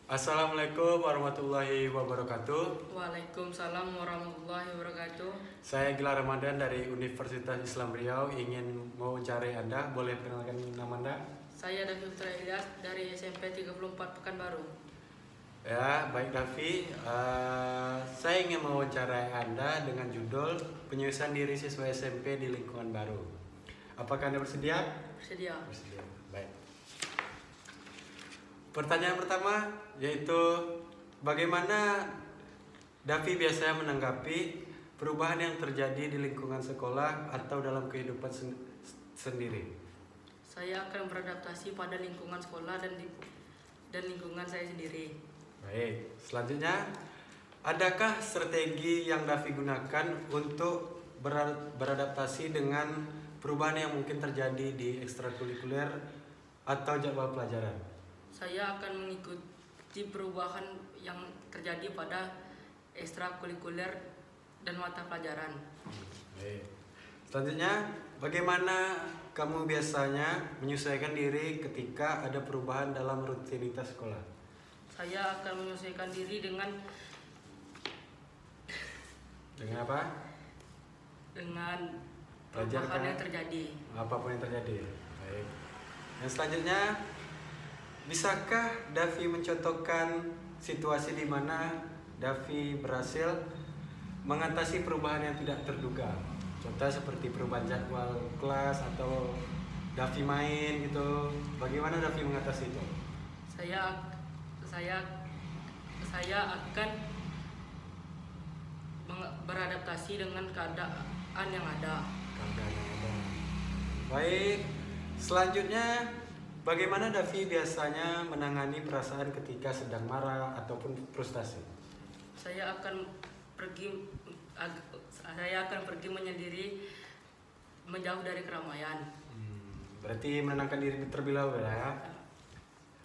Assalamualaikum warahmatullahi wabarakatuh. Waalaikumsalam warahmatullahi wabarakatuh. Saya Gilar Ramadan dari Universitas Islam Riau ingin mewawancarai Anda. Boleh perkenalkan nama Anda? Saya Davi Putra Ilyas dari SMP 34 Pekanbaru. Ya, baik Davi. Saya ingin mewawancarai Anda dengan judul Penyusuan Diri Siswa SMP di Lingkungan Baru. Apakah Anda bersedia? Bersedia. Bersedia. Baik. Pertanyaan pertama yaitu bagaimana Davi biasanya menanggapi perubahan yang terjadi di lingkungan sekolah atau dalam kehidupan sendiri? Saya akan beradaptasi pada lingkungan sekolah dan lingkungan saya sendiri. Baik, selanjutnya adakah strategi yang Davi gunakan untuk beradaptasi dengan perubahan yang mungkin terjadi di ekstrakurikuler atau jadwal pelajaran? Saya akan mengikuti perubahan yang terjadi pada ekstrakurikuler dan mata pelajaran. Baik. Selanjutnya, bagaimana kamu biasanya menyesuaikan diri ketika ada perubahan dalam rutinitas sekolah? Saya akan menyesuaikan diri dengan apa? Dengan Belajar perubahan kan? yang terjadi. Apapun yang terjadi. Baik. Yang selanjutnya, bisakah Davi mencontohkan situasi di mana Davi berhasil mengatasi perubahan yang tidak terduga? Contoh seperti perubahan jadwal kelas atau Davi main gitu. Bagaimana Davi mengatasi itu? Saya akan beradaptasi dengan keadaan yang ada. Baik. Selanjutnya, bagaimana Davi biasanya menangani perasaan ketika sedang marah ataupun frustasi? Saya akan pergi menyendiri, menjauh dari keramaian. Berarti menenangkan diri terlebih dahulu ya.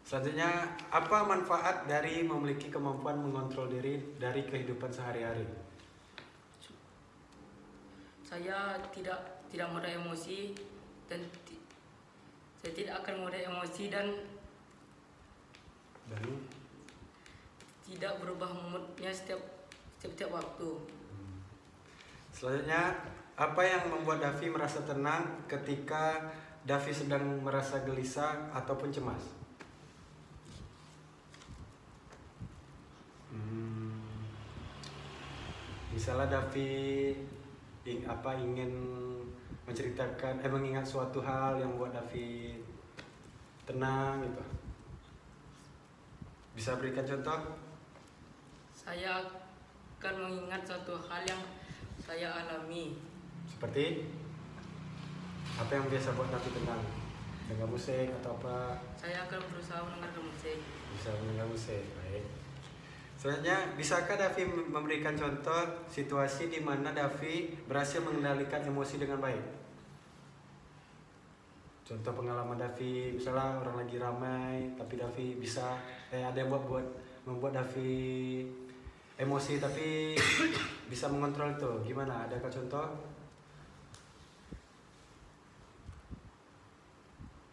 Selanjutnya, apa manfaat dari memiliki kemampuan mengontrol diri dari kehidupan sehari-hari? Saya tidak mudah emosi dan saya tidak akan mudah emosi dan tidak berubah moodnya setiap waktu. Selanjutnya, apa yang membuat Davi merasa tenang ketika Davi sedang merasa gelisah ataupun cemas? Misalnya Davi ingin menceritakan, mengingat suatu hal yang membuat Davi tenang gitu. Bisa berikan contoh? Saya akan mengingat suatu hal yang saya alami. Seperti apa yang biasa buat Davi tenang? Dengar musik atau apa? Saya akan berusaha mendengarkan musik. Bisa mendengar musik, baik. Selanjutnya, bisakah Davi memberikan contoh situasi di mana Davi berhasil mengendalikan emosi dengan baik? Contoh pengalaman Davi, misalnya orang lagi ramai, tapi Davi bisa ada yang membuat Davi emosi tapi bisa mengontrol itu. Gimana? Adakah contoh?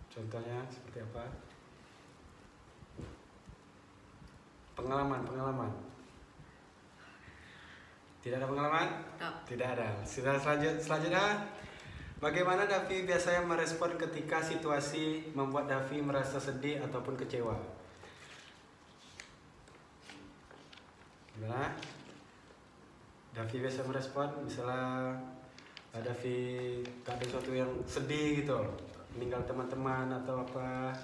Contohnya seperti apa? Pengalaman. Tidak ada pengalaman? Tidak ada. Selanjutnya, bagaimana Davi biasanya merespon ketika situasi membuat Davi merasa sedih ataupun kecewa? Gimana? Davi biasa merespon, misalnya Davi ada sesuatu yang sedih gitu, meninggal teman-teman atau apa?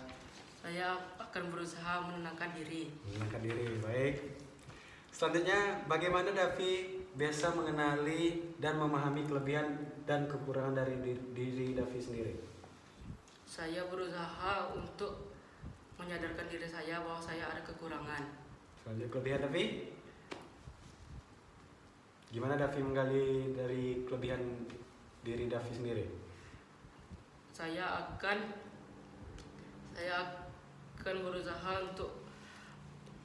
Saya akan berusaha menenangkan diri. Baik. Selanjutnya, bagaimana Davi biasa mengenali dan memahami kelebihan dan kekurangan dari diri Davi sendiri? Saya berusaha untuk menyadarkan diri saya bahwa saya ada kekurangan. Selanjutnya, kelebihan Davi? Gimana Davi menggali dari kelebihan diri Davi sendiri? Saya akan berusaha untuk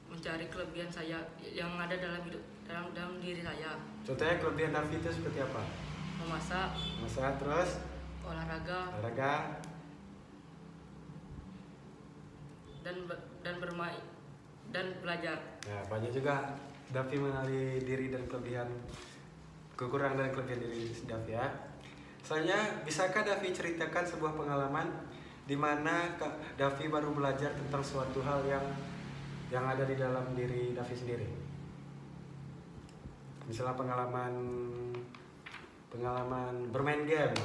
mencari kelebihan saya yang ada dalam diri saya. Contohnya kelebihan Davi itu seperti apa? Memasak, terus olahraga, olahraga, dan bermain dan belajar. Nah, banyak juga Davi mengenali diri dan kekurangan dan kelebihan diri Davi ya. Selanjutnya, bisakah Davi ceritakan sebuah pengalaman di mana Davi baru belajar tentang suatu hal yang ada di dalam diri Davi sendiri? Misalnya pengalaman bermain game.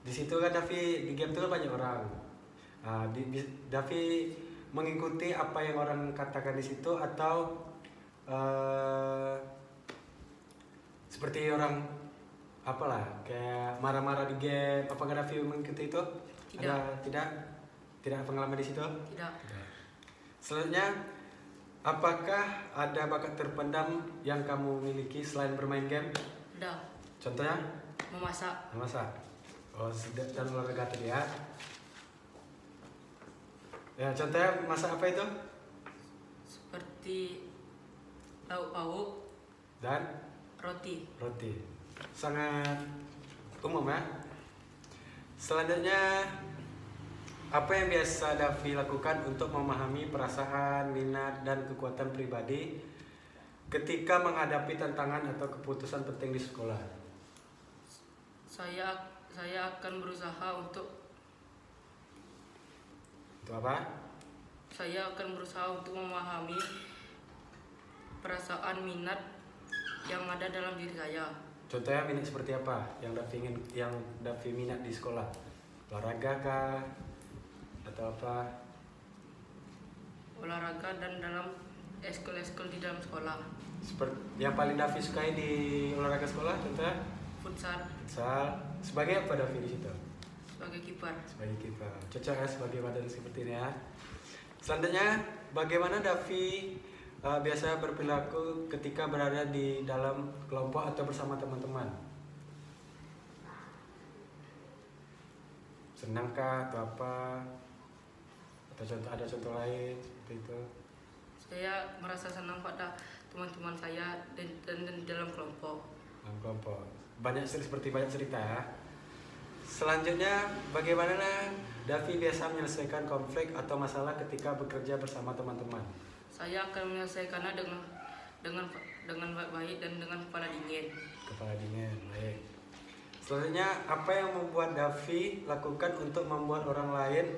Di situ kan Davi, di game itu kan banyak orang. Nah, Davi mengikuti apa yang orang katakan di situ atau seperti orang apalah kayak marah-marah di game. Apakah Davi mengikuti itu? Tidak. Tidak pengalaman di situ? Tidak. Selanjutnya, apakah ada bakat terpendam yang kamu miliki selain bermain game? Ada. Contohnya? Memasak. Memasak. Oh, dan olahraga tadi ya. Ya, contohnya masak apa itu? Seperti lauk pauk Dan roti. roti. Sangat umum ya. Selanjutnya, apa yang biasa Davi lakukan untuk memahami perasaan, minat, dan kekuatan pribadi ketika menghadapi tantangan atau keputusan penting di sekolah? Saya akan berusaha untuk apa? Saya akan berusaha untuk memahami perasaan, minat yang ada dalam diri saya. Contohnya minat seperti apa yang Davi minat di sekolah? Olahraga kah? Atau apa? Olahraga dan dalam eskul-eskul di dalam sekolah. Seperti yang paling Davi sukai di olahraga sekolah, contohnya? Futsal. Futsal. Sebagai apa Davi di situ? Sebagai kiper. Sebagai kiper. Cocok ya sebagai badan seperti ini ya. Selanjutnya, bagaimana Davi biasa berperilaku ketika berada di dalam kelompok atau bersama teman-teman? Senangkah atau apa? Atau ada contoh lain seperti itu? Saya merasa senang pada teman-teman saya dan dalam kelompok. Dalam kelompok. Banyak cerita ya. Selanjutnya, bagaimana Davi biasa menyelesaikan konflik atau masalah ketika bekerja bersama teman-teman? Saya akan menyelesaikannya dengan baik dan dengan kepala dingin. Kepala dingin, baik. Selanjutnya, apa yang membuat Davi lakukan untuk membuat orang lain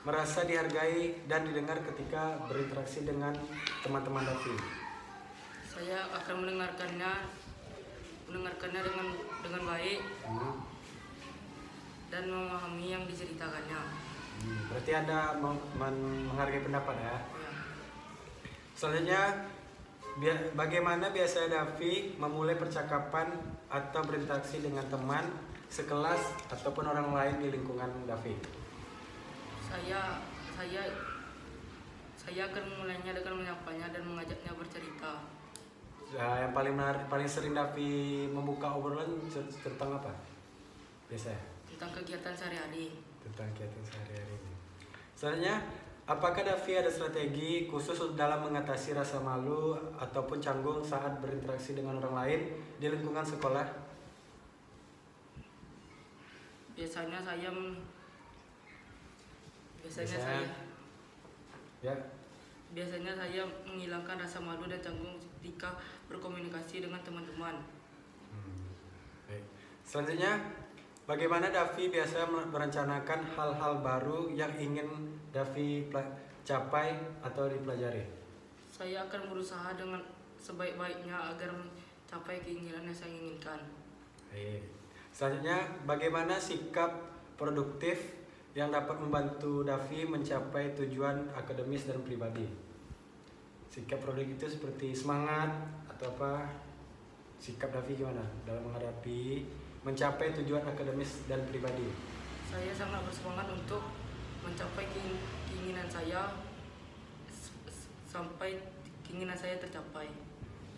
merasa dihargai dan didengar ketika berinteraksi dengan teman-teman Davi? Saya akan mendengarkannya dengan baik dan memahami yang diceritakannya. Berarti Anda menghargai pendapat ya? Ya. Selanjutnya, bagaimana biasanya Davi memulai percakapan atau berinteraksi dengan teman sekelas ataupun orang lain di lingkungan Davi? Saya akan memulainya dengan menyapanya dan mengajaknya bercerita. Yang paling sering Davi membuka obrolan tentang apa? Biasanya? Tentang kegiatan sehari-hari. Tentang kegiatan sehari-hari. Selanjutnya, apakah Davi ada strategi khusus dalam mengatasi rasa malu ataupun canggung saat berinteraksi dengan orang lain di lingkungan sekolah? Biasanya saya menghilangkan rasa malu dan canggung ketika berkomunikasi dengan teman-teman. Baik. Selanjutnya, bagaimana Davi biasa merencanakan hal-hal baru yang ingin Davi capai atau dipelajari? Saya akan berusaha dengan sebaik-baiknya agar mencapai keinginan yang saya inginkan. Baik. Selanjutnya, bagaimana sikap produktif yang dapat membantu Davi mencapai tujuan akademis dan pribadi? Sikap produktif itu seperti semangat atau apa? Sikap Davi gimana dalam mencapai tujuan akademis dan pribadi? Saya sangat bersemangat untuk mencapai keinginan saya sampai keinginan saya tercapai.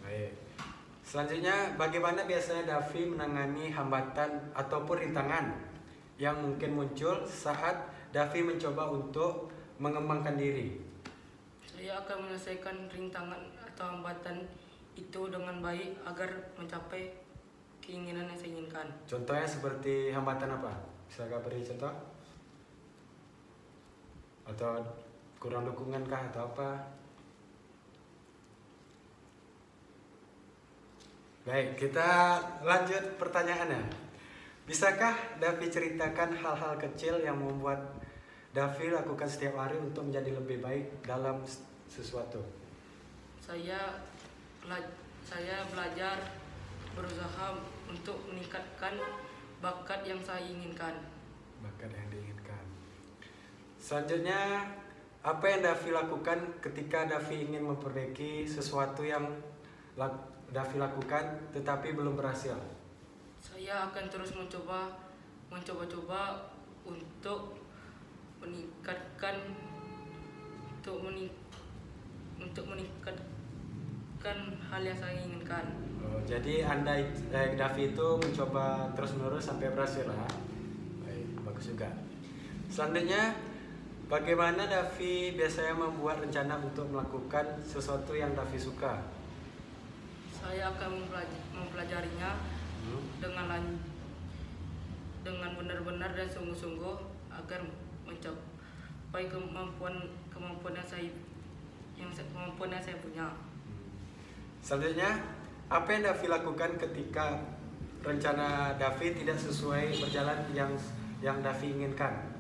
Baik. Selanjutnya, bagaimana biasanya Davi menangani hambatan ataupun rintangan yang mungkin muncul saat Davi mencoba untuk mengembangkan diri? Saya akan menyelesaikan rintangan atau hambatan itu dengan baik agar mencapai keinginan yang saya inginkan. Contohnya seperti hambatan apa? Bisakah beri contoh? Atau kurang dukungan kah atau apa? Baik, kita lanjut pertanyaannya. Bisakah Davi ceritakan hal-hal kecil yang membuat Davi lakukan setiap hari untuk menjadi lebih baik dalam sesuatu? Saya saya belajar berusaha untuk meningkatkan bakat yang saya inginkan. Bakat yang diinginkan. Selanjutnya, apa yang Davi lakukan ketika Davi ingin memperbaiki sesuatu yang Davi lakukan tetapi belum berhasil? Saya akan terus mencoba-coba untuk meningkatkan untuk meningkatkan hal yang saya inginkan. Oh, jadi Davi itu mencoba terus-menerus sampai berhasil lah. Baik, bagus juga. Selanjutnya, bagaimana Davi biasanya membuat rencana untuk melakukan sesuatu yang Davi suka? Saya akan mempelajarinya dengan benar-benar dan sungguh-sungguh agar mencapai kemampuan yang saya punya. Selanjutnya, apa yang Davi lakukan ketika rencana Davi tidak sesuai berjalan yang Davi inginkan?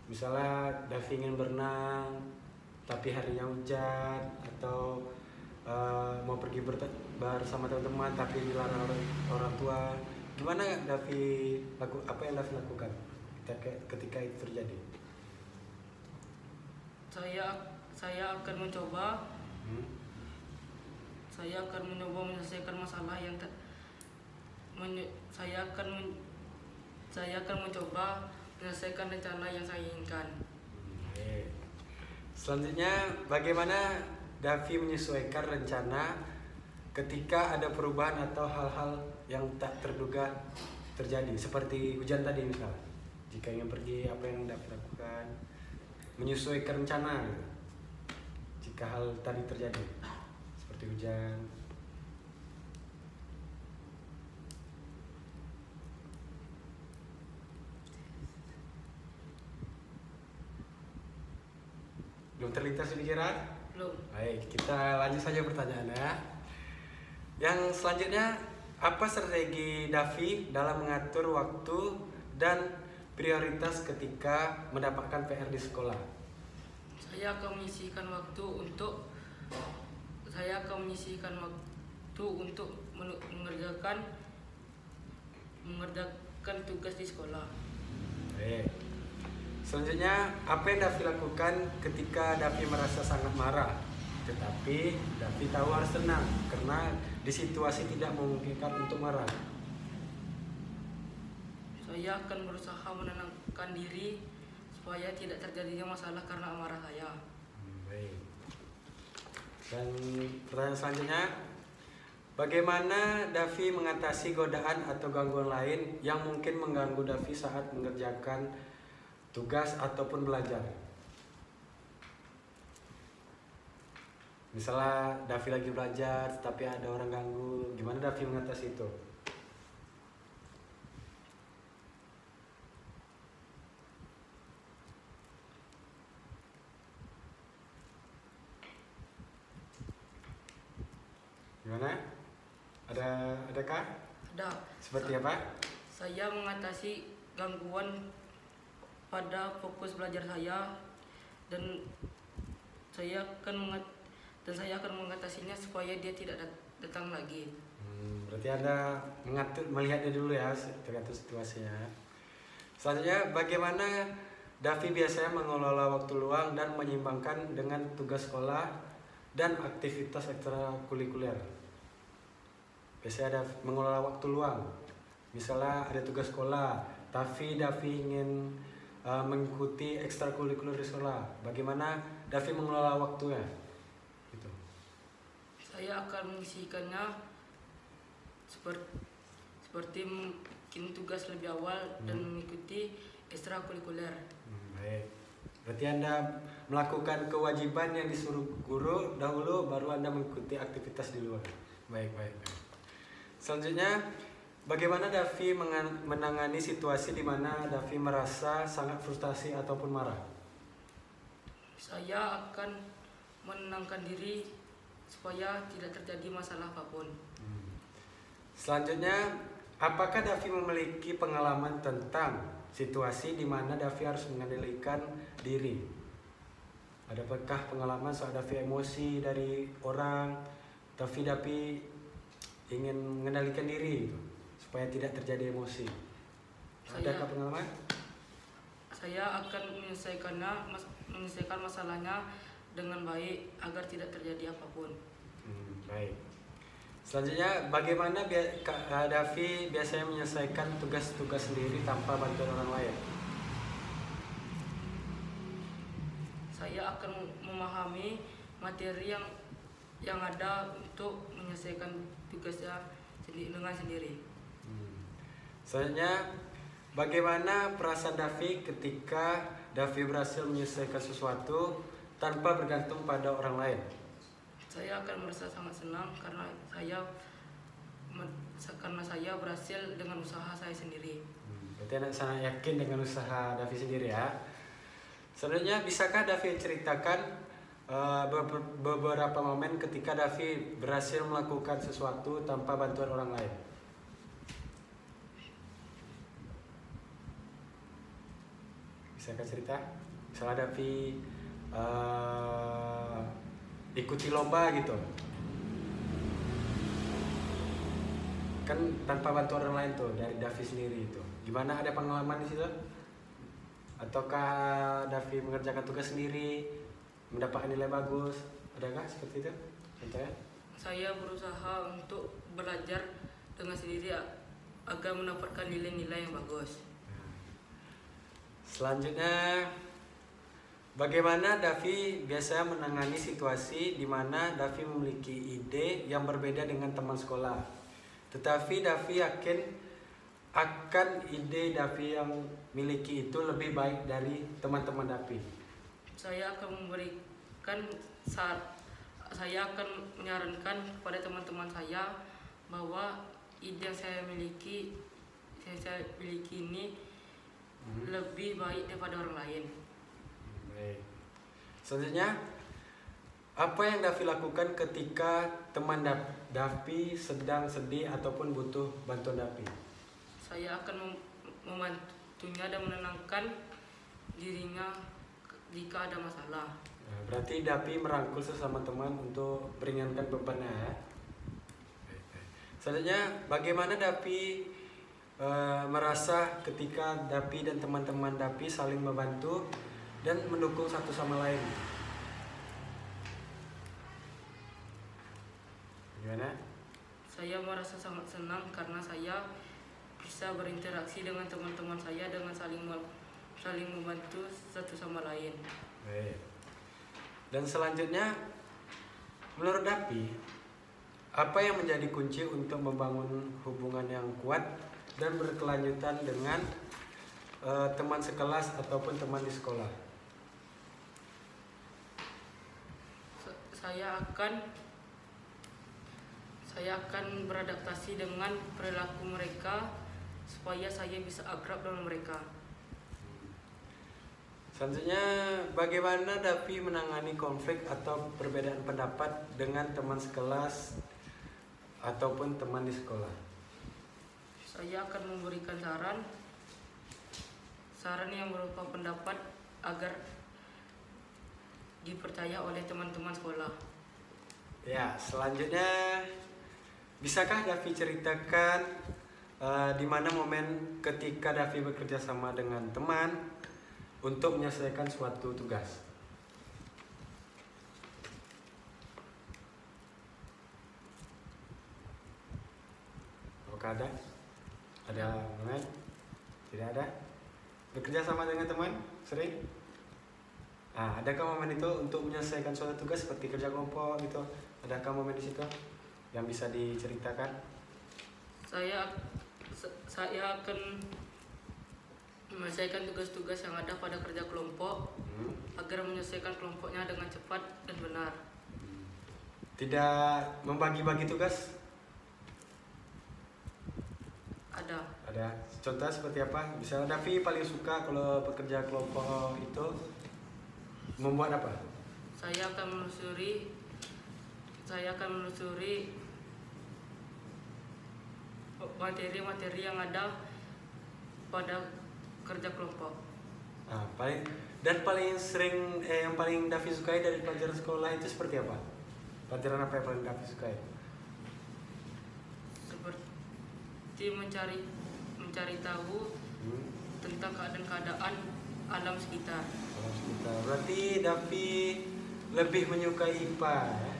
Misalnya Davi ingin berenang tapi harinya hujan, atau mau pergi bersama teman-teman tapi dilarang orang tua. Gimana apa yang Davi lakukan ketika itu terjadi? Saya akan mencoba menyelesaikan masalah saya akan mencoba menyelesaikan rencana yang saya inginkan. Selanjutnya, bagaimana Davi menyesuaikan rencana ketika ada perubahan atau hal-hal yang tak terduga terjadi, seperti hujan tadi misalnya. Jika ingin pergi, apa yang Davi lakukan? Menyesuaikan rencana gitu. Jika hal tadi terjadi, seperti hujan. Belum terlintas di pikiran? Belum. Baik, kita lanjut saja pertanyaannya. Yang selanjutnya, apa strategi Davi dalam mengatur waktu dan prioritas ketika mendapatkan PR di sekolah? Saya akan menyisihkan waktu untuk mengerjakan tugas di sekolah. Baik. Selanjutnya, apa yang Davi lakukan ketika Davi merasa sangat marah, tetapi Davi tahu harus tenang karena di situasi tidak memungkinkan untuk marah? Saya akan berusaha menenangkan diri supaya tidak terjadinya masalah karena amarah saya. Baik. Dan pertanyaan selanjutnya, bagaimana Davi mengatasi godaan atau gangguan lain yang mungkin mengganggu Davi saat mengerjakan tugas ataupun belajar? Misalnya Davi lagi belajar tapi ada orang ganggu, gimana Davi mengatasi itu? Gimana? Adakah? Ada. Seperti apa? Saya mengatasi gangguan pada fokus belajar saya dan saya akan mengatasinya supaya dia tidak datang lagi. Berarti Anda melihatnya dulu ya, tergantung situasinya. Selanjutnya, bagaimana Davi biasanya mengelola waktu luang dan menyeimbangkan dengan tugas sekolah dan aktivitas ekstrakurikuler? Biasanya ada mengelola waktu luang. Misalnya ada tugas sekolah, tapi Davi ingin mengikuti ekstrakurikuler di sekolah. Bagaimana Davi mengelola waktunya? Gitu. Saya akan mengisikannya seperti mungkin tugas lebih awal dan mengikuti ekstrakurikuler. Baik. Berarti Anda melakukan kewajiban yang disuruh guru dahulu, baru Anda mengikuti aktivitas di luar. Baik. Selanjutnya, bagaimana Davi menangani situasi di mana Davi merasa sangat frustasi ataupun marah? Saya akan menenangkan diri supaya tidak terjadi masalah apapun. Selanjutnya, apakah Davi memiliki pengalaman tentang situasi di mana Davi harus mengendalikan diri? Adakah pengalaman soal Davi emosi dari orang, tapi Davi ingin mengendalikan diri gitu, supaya tidak terjadi emosi? Adakah pengalaman? Saya akan menyelesaikan masalahnya dengan baik agar tidak terjadi apapun. Baik. Selanjutnya, bagaimana Kak Davi biasanya menyelesaikan tugas-tugas sendiri tanpa bantuan orang lain? Saya akan memahami materi yang ada untuk menyelesaikan tugasnya dengan sendiri. Selanjutnya, bagaimana perasaan Davi ketika Davi berhasil menyelesaikan sesuatu tanpa bergantung pada orang lain? Saya akan merasa sangat senang karena saya berhasil dengan usaha saya sendiri. Berarti anak sangat yakin dengan usaha Davi sendiri ya. Selanjutnya, bisakah Davi ceritakan beberapa momen ketika Davi berhasil melakukan sesuatu tanpa bantuan orang lain? Bisakah cerita? Misalnya Davi ikuti lomba gitu, kan tanpa bantuan orang lain tuh, dari Davi sendiri itu. Gimana, ada pengalaman di situ? Ataukah Davi mengerjakan tugas sendiri, mendapatkan nilai bagus? Adakah seperti itu? Contohnya? Saya berusaha untuk belajar dengan sendiri agar mendapatkan nilai-nilai yang bagus. Selanjutnya, bagaimana Davi biasanya menangani situasi di mana Davi memiliki ide yang berbeda dengan teman sekolah, tetapi Davi yakin akan ide Davi yang miliki itu lebih baik dari teman-teman Davi? Saya akan menyarankan kepada teman-teman saya bahwa ide yang saya miliki ini lebih baik daripada orang lain. Baik. Selanjutnya, apa yang Davi lakukan ketika teman Davi sedang sedih ataupun butuh bantuan Davi? Saya akan membantunya dan menenangkan dirinya jika ada masalah. Berarti Davi merangkul sesama teman untuk meringankan bebannya ya? Selanjutnya, bagaimana Davi merasa ketika Davi dan teman-teman Davi saling membantu dan mendukung satu sama lain? Gimana? Saya merasa sangat senang karena saya bisa berinteraksi dengan teman-teman saya dengan saling membantu satu sama lain. Baik. Dan selanjutnya, menurut Davi, apa yang menjadi kunci untuk membangun hubungan yang kuat dan berkelanjutan dengan teman sekelas ataupun teman di sekolah? Saya akan beradaptasi dengan perilaku mereka supaya saya bisa akrab dengan mereka. Selanjutnya, bagaimana Davi menangani konflik atau perbedaan pendapat dengan teman sekelas ataupun teman di sekolah? Saya akan memberikan saran yang berupa pendapat agar dipercaya oleh teman-teman sekolah. Ya, selanjutnya, bisakah Davi ceritakan di mana momen ketika Davi bekerja sama dengan teman untuk menyelesaikan suatu tugas? Apakah ada? Ada momen? Tidak ada? Bekerja sama dengan teman? Sering? Adakah momen itu untuk menyelesaikan suatu tugas seperti kerja kelompok gitu? Adakah momen di situ yang bisa diceritakan? Saya akan menyelesaikan tugas-tugas yang ada pada kerja kelompok agar menyelesaikan kelompoknya dengan cepat dan benar. Tidak membagi-bagi tugas? Ada. Contoh seperti apa? Misalnya Davi paling suka kalau bekerja kelompok itu membuat apa? Saya akan menelusuri saya akan menelusuri materi-materi yang ada pada kerja kelompok. Paling sering yang paling Davi sukai dari pelajaran sekolah itu seperti apa? Pelajaran apa yang paling Davi sukai? Seperti mencari tahu tentang keadaan alam sekitar. Berarti Davi lebih menyukai IPA ya?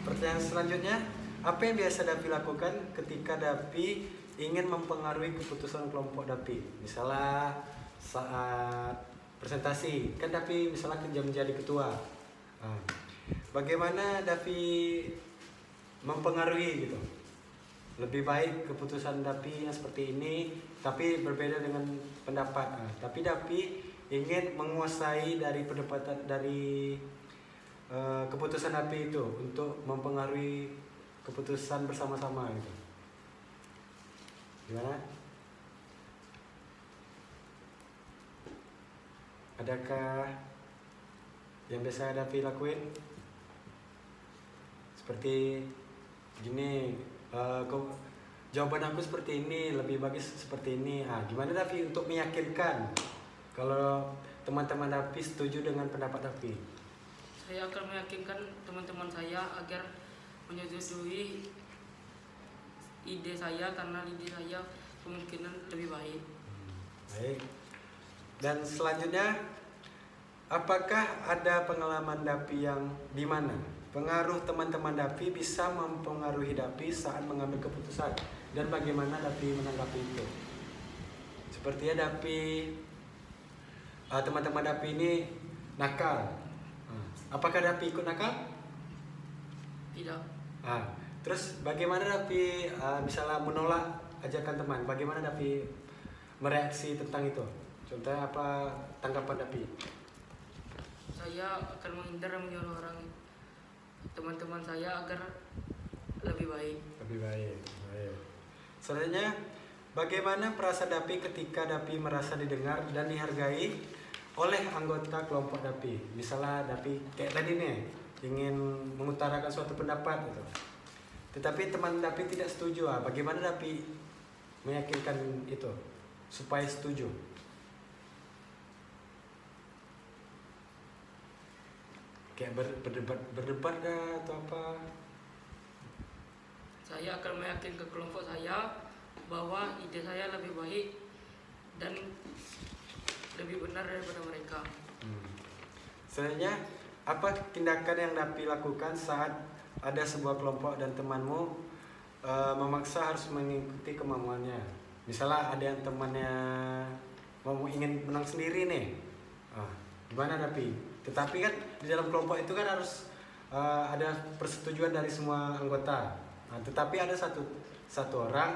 Pertanyaan selanjutnya, apa yang biasa Davi lakukan ketika Davi ingin mempengaruhi keputusan kelompok Davi? Misalnya saat presentasi, kan Davi misalnya kerja menjadi ketua. Bagaimana Davi mempengaruhi gitu? Lebih baik keputusan Davi yang seperti ini, tapi berbeda dengan pendapat. Tapi Davi ingin menguasai dari keputusan Davi itu untuk mempengaruhi keputusan bersama-sama gitu. Gimana? Adakah yang biasa Davi lakuin? Seperti gini, jawaban aku seperti ini, lebih bagus seperti ini. Gimana Davi untuk meyakinkan kalau teman-teman Davi setuju dengan pendapat Davi? Saya akan meyakinkan teman-teman saya agar menyetujui ide saya, karena ide saya kemungkinan lebih baik. Baik. Dan selanjutnya, apakah ada pengalaman Davi yang di mana pengaruh teman-teman Davi bisa mempengaruhi Davi saat mengambil keputusan, dan bagaimana Davi menanggapi itu? Sepertinya Davi, teman-teman Davi ini nakal. Apakah Davi ikut nakal? Tidak. Terus bagaimana Davi misalnya menolak ajakan teman? Bagaimana Davi mereaksi tentang itu? Contohnya apa tanggapan Davi? Saya akan menghindar menyuruh teman-teman saya agar lebih baik. Baik. Selanjutnya, bagaimana perasaan Davi ketika Davi merasa didengar dan dihargai oleh anggota kelompok Davi? Misalnya Davi kayak tadi nih, ingin mengutarakan suatu pendapat gitu, tetapi teman Davi tidak setuju. Bagaimana Davi meyakinkan itu supaya setuju? Kayak berdebat atau apa? Saya akan meyakinkan ke kelompok saya bahwa ide saya lebih baik dan lebih benar daripada mereka. Selanjutnya, apa tindakan yang Davi lakukan saat ada sebuah kelompok dan temanmu memaksa harus mengikuti kemauannya? Misalnya ada yang temannya ingin menang sendiri nih, gimana Davi? Tetapi kan di dalam kelompok itu kan harus ada persetujuan dari semua anggota. Tetapi ada satu orang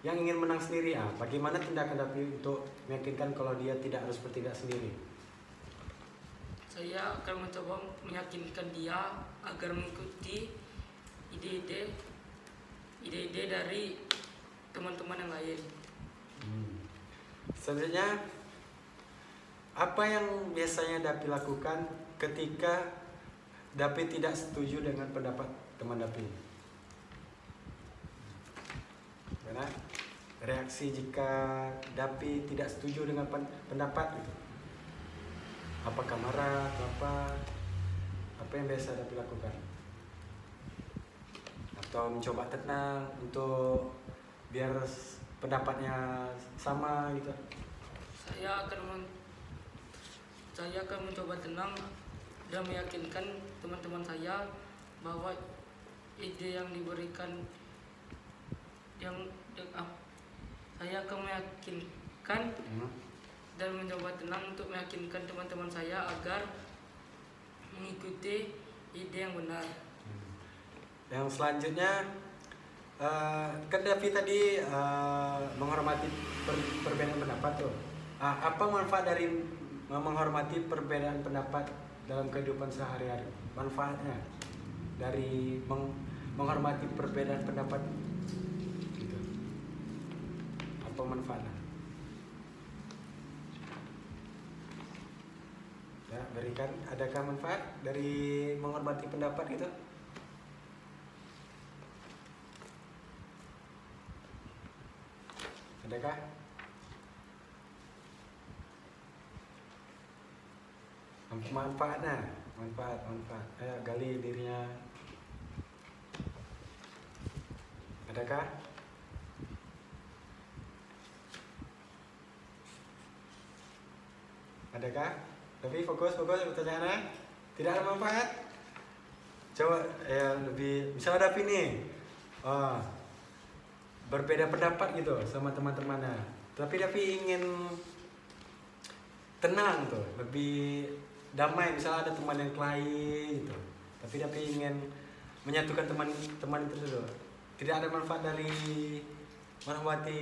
yang ingin menang sendiri. Bagaimana tindakan Davi untuk meyakinkan kalau dia tidak harus bertindak sendiri? Saya akan mencoba meyakinkan dia agar mengikuti ide-ide dari teman-teman yang lain. Selanjutnya, apa yang biasanya Davi lakukan ketika Davi tidak setuju dengan pendapat teman Davi? Karena reaksi jika Davi tidak setuju dengan pendapat itu, apakah marah atau apa yang biasa Davi lakukan? Atau mencoba tenang untuk biar pendapatnya sama gitu? Saya akan mencoba tenang dan meyakinkan teman-teman saya bahwa ide yang diberikan saya akan meyakinkan dan mencoba tenang untuk meyakinkan teman-teman saya agar mengikuti ide yang benar. Yang selanjutnya, kan Davi tadi menghormati perbedaan pendapat tuh. Apa manfaat dari menghormati perbedaan pendapat dalam kehidupan sehari-hari? Manfaatnya dari menghormati perbedaan pendapat gitu. Apa manfaatnya? Ya, berikan. Adakah manfaat dari menghormati pendapat itu? Adakah? Manfaatnya, manfaat. Ayo gali dirinya. Adakah? Adakah? Tapi fokus pertanyaannya. Tidak ada manfaat. Coba ya lebih. Misalnya Davi nih, berbeda pendapat gitu sama teman-temannya. Tapi Davi ingin tenang tuh, lebih damai. Misalnya ada teman yang kelahi gitu. Tapi Davi ingin menyatukan teman-teman itu dulu. Tidak ada manfaat dari menghormati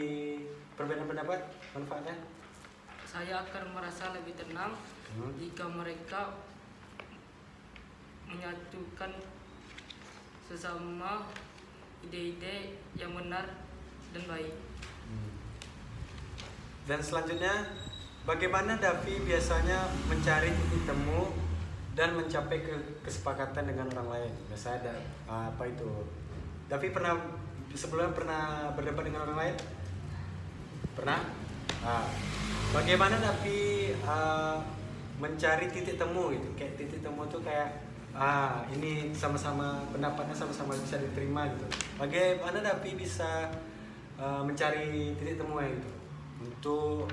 perbedaan pendapat. Manfaatnya? Saya akan merasa lebih tenang jika mereka menyatukan sesama ide-ide yang benar dan baik. Dan selanjutnya, bagaimana Davi biasanya mencari titik temu dan mencapai kesepakatan dengan orang lain? Biasanya ada apa itu? Davi sebelumnya pernah berdebat dengan orang lain? Pernah? Bagaimana Davi mencari titik temu gitu? Kayak titik temu tuh kayak ini sama-sama pendapatnya sama-sama bisa diterima gitu. Bagaimana Davi bisa mencari titik temu gitu untuk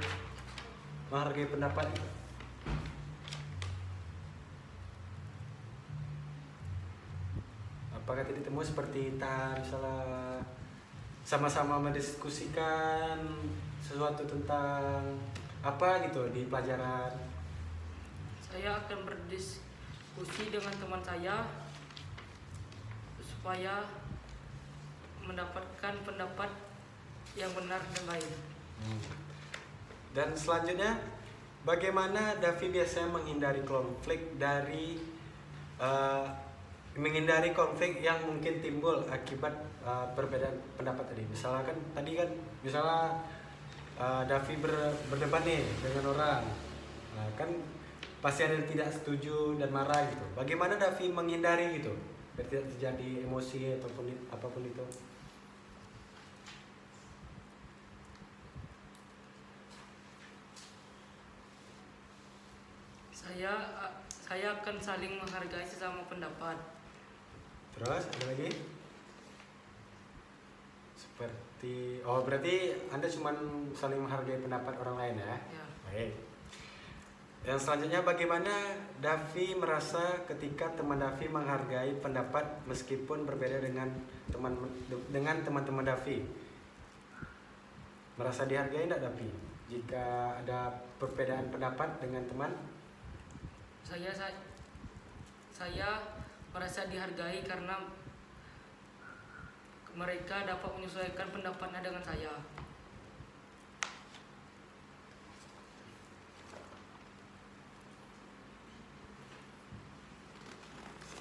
menghargai pendapat gitu? Apakah titik temu seperti misalnya sama-sama mendiskusikan sesuatu tentang apa gitu di pelajaran? Saya akan berdiskusi dengan teman saya supaya mendapatkan pendapat yang benar dan baik. Dan selanjutnya, bagaimana Davi biasanya menghindari konflik yang mungkin timbul akibat perbedaan pendapat tadi? Misalnya Davi berdebat nih dengan orang, kan pasti ada yang tidak setuju dan marah gitu. Bagaimana Davi menghindari gitu biar tidak terjadi emosi ataupun apapun itu? Saya akan saling menghargai sesama pendapat. Terus ada lagi? Berarti Anda cuma saling menghargai pendapat orang lain ya? Ya. Baik. Yang selanjutnya, bagaimana Davi merasa ketika teman Davi menghargai pendapat meskipun berbeda dengan teman-teman Davi? Merasa dihargai tidak Davi jika ada perbedaan pendapat dengan teman? Saya merasa dihargai karena mereka dapat menyesuaikan pendapatnya dengan saya.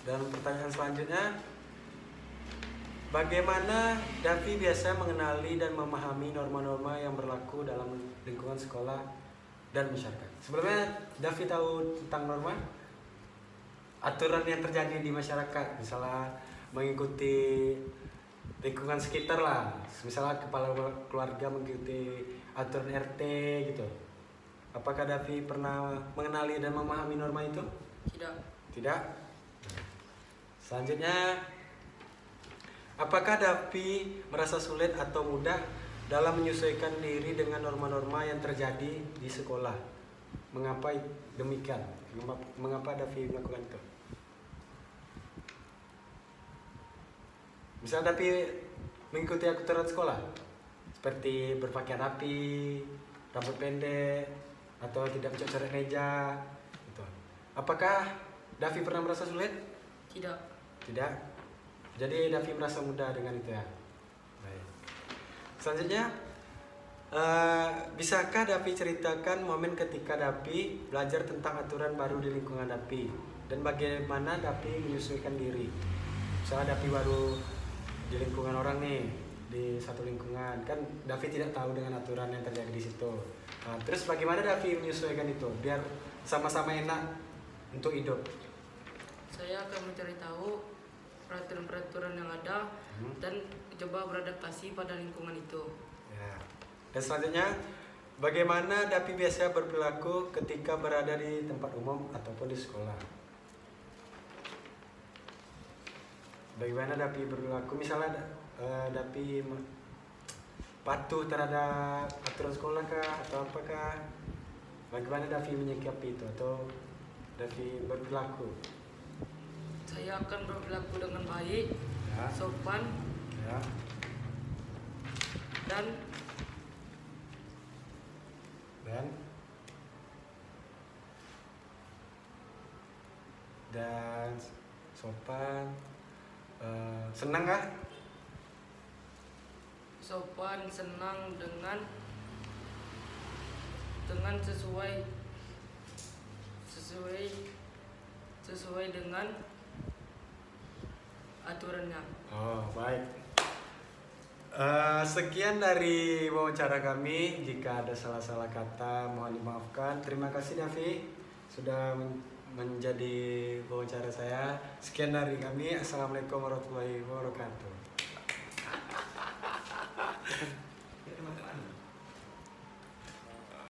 Dan pertanyaan selanjutnya, bagaimana Davi biasa mengenali dan memahami norma-norma yang berlaku dalam lingkungan sekolah dan masyarakat? Sebelumnya Davi tahu tentang norma, aturan yang terjadi di masyarakat, misalnya mengikuti lingkungan sekitar lah, misalnya kepala keluarga mengikuti aturan RT gitu. Apakah Davi pernah mengenali dan memahami norma itu? Tidak. Selanjutnya, apakah Davi merasa sulit atau mudah dalam menyesuaikan diri dengan norma-norma yang terjadi di sekolah? Mengapa demikian? Mengapa Davi melakukan itu? Misalnya Davi mengikuti aturan sekolah seperti berpakaian rapi, rambut pendek, atau tidak mencoret meja gitu. Apakah Davi pernah merasa sulit? Tidak. Jadi Davi merasa mudah dengan itu ya. Baik. Selanjutnya, bisakah Davi ceritakan momen ketika Davi belajar tentang aturan baru di lingkungan Davi dan bagaimana Davi menyesuaikan diri? Misalnya Davi baru di lingkungan orang nih, di satu lingkungan, kan Davi tidak tahu dengan aturan yang terjadi di situ. Terus bagaimana Davi menyesuaikan itu biar sama-sama enak untuk hidup? Saya akan mencari tahu peraturan-peraturan yang ada dan coba beradaptasi pada lingkungan itu. Ya. Dan selanjutnya, bagaimana Dapi biasa berperilaku ketika berada di tempat umum ataupun di sekolah? Bagaimana Dapi berperilaku? Misalnya Dapi patuh terhadap aturan sekolah kah atau apakah? Bagaimana Davi menyikapi itu atau Davi berperilaku? Saya akan berperilaku dengan baik, Ya. sopan, Ya. dan dan sopan. Senang kah? sopan, senang dengan sesuai dengan aturannya. Oh, baik. Sekian dari wawancara kami. Jika ada salah-salah kata, mohon dimaafkan. Terima kasih Davi sudah menjadi wawancara saya. Sekian dari kami. Assalamualaikum warahmatullahi wabarakatuh.